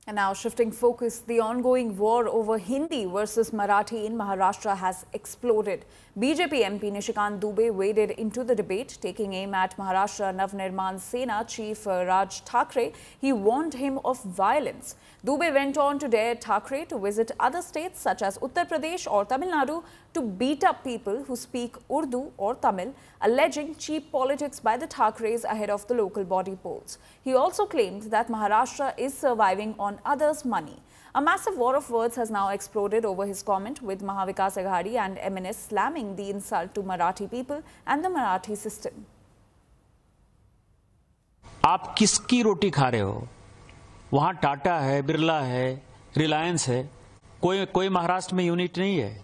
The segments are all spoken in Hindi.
And now shifting focus, the ongoing war over Hindi versus Marathi in Maharashtra has exploded. BJP MP Nishikant Dubey waded into the debate, taking aim at Maharashtra Navnirman Sena chief Raj Thackeray. He warned him of violence. Dubey went on to dare Thackeray to visit other states such as Uttar Pradesh or Tamil Nadu to beat up people who speak Urdu or Tamil, alleging cheap politics by the Thackerays ahead of the local body polls. He also claimed that Maharashtra is surviving on others' money. A massive war of words has now exploded over his comment, with Mahavikas Aghadi and MNS slamming the insult to Marathi people and the Marathi system. आप किसकी रोटी खा रहे हो? वहां टाटा है, बिरला है, रिलायंस है, कोई महाराष्ट्र में यूनिट नहीं है।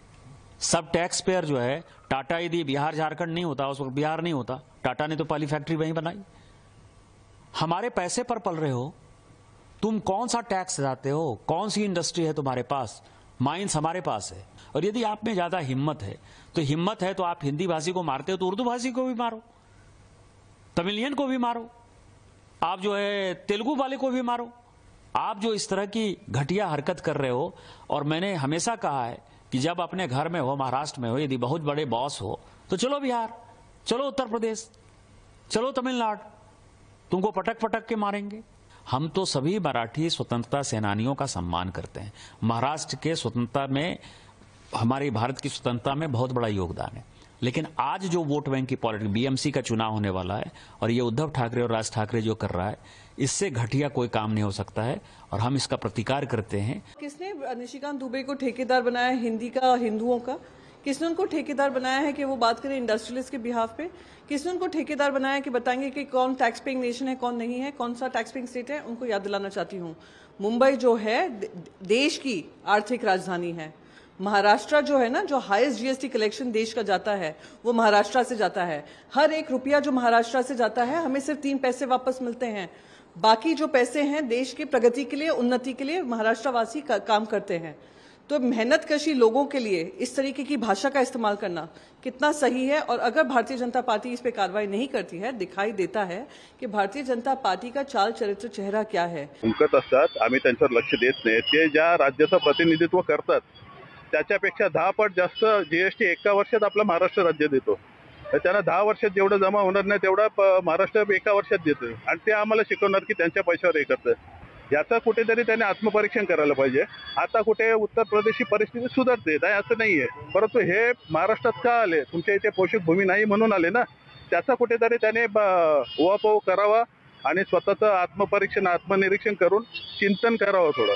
सब टैक्स पेयर जो है, टाटा यदि बिहार झारखंड नहीं होता, उस वक्त बिहार नहीं होता, टाटा ने तो पहली फैक्ट्री वहीं बनाई। हमारे पैसे पर पल रहे हो, तुम कौन सा टैक्स देते हो? कौन सी इंडस्ट्री है तुम्हारे पास? माइंस हमारे पास है। और यदि आप में ज्यादा हिम्मत है तो आप हिंदी भाषी को मारते हो तो उर्दू भाषी को भी मारो, तमिलियन को भी मारो, आप जो है तेलुगु वाले को भी मारो। आप जो इस तरह की घटिया हरकत कर रहे हो, और मैंने हमेशा कहा है कि जब अपने घर में हो, महाराष्ट्र में हो, यदि बहुत बड़े बॉस हो तो चलो बिहार, चलो उत्तर प्रदेश, चलो तमिलनाडु, तुमको पटक पटक के मारेंगे। हम तो सभी मराठी स्वतंत्रता सेनानियों का सम्मान करते हैं। महाराष्ट्र के स्वतंत्रता में, हमारी भारत की स्वतंत्रता में बहुत बड़ा योगदान है। लेकिन आज जो वोट बैंक की पॉलिटिक्स, बीएमसी का चुनाव होने वाला है और ये उद्धव ठाकरे और राज ठाकरे जो कर रहा है, इससे घटिया कोई काम नहीं हो सकता है और हम इसका प्रतिकार करते हैं। किसने निशिकांत दुबे को ठेकेदार बनाया हिंदी का, हिंदुओं का? किसने उनको ठेकेदार बनाया है कि वो बात करें इंडस्ट्रियलिस्ट के बिहाफ पे? किसने उनको ठेकेदार बनाया कि बताएंगे कि कौन टैक्स पेइंग नेशन है, कौन नहीं है, कौन सा टैक्स पेइंग स्टेट है? उनको याद दिलाना चाहती हूँ, मुंबई जो है देश की आर्थिक राजधानी है। महाराष्ट्र जो है ना, जो हाईएस्ट जीएसटी कलेक्शन देश का जाता है, वो महाराष्ट्र से जाता है। हर एक रुपया जो महाराष्ट्र से जाता है, हमें सिर्फ 3 पैसे वापस मिलते हैं। बाकी जो पैसे हैं देश के प्रगति के लिए, उन्नति के लिए महाराष्ट्रवासी काम करते हैं। तो मेहनत कशी लोगों के लिए इस तरीके की भाषा का इस्तेमाल करना कितना सही है? और अगर भारतीय जनता पार्टी इस पे कार्रवाई नहीं करती है, दिखाई देता है कि भारतीय जनता पार्टी का चाल चरित्र चेहरा क्या है। हुंकत असतात, आम्ही त्यांच्यावर लक्ष देत नाही। ते ज्या राज्याचं प्रतिनिधित्व करतात त्याच्यापेक्षा 10 पट जास्त जीएसटी एका वर्षात आपलं महाराष्ट्र राज्य देतो। त्यांना 10 वर्षात जेवढं जमा होणार नाही तेवढा महाराष्ट्र एका वर्षात देतो, आणि ते आम्हाला शिकवणार की त्यांच्या पैशावर हे करतं। याचा कुठेतरी त्याने आत्मपरीक्षण करायला पाहिजे। आता कुठे उत्तर प्रदेशची परिस्थिती सुधारते नाही असं नाहीये, परंतु हे महाराष्ट्रात का आले? तुमच्या इथे पोषक भूमी नाही म्हणून आले ना। त्याचा कुठेतरी त्याने उहापोह करावा आणि स्वतःचं आत्मपरीक्षण, आत्मनिरीक्षण करून चिंतन करावं थोडं।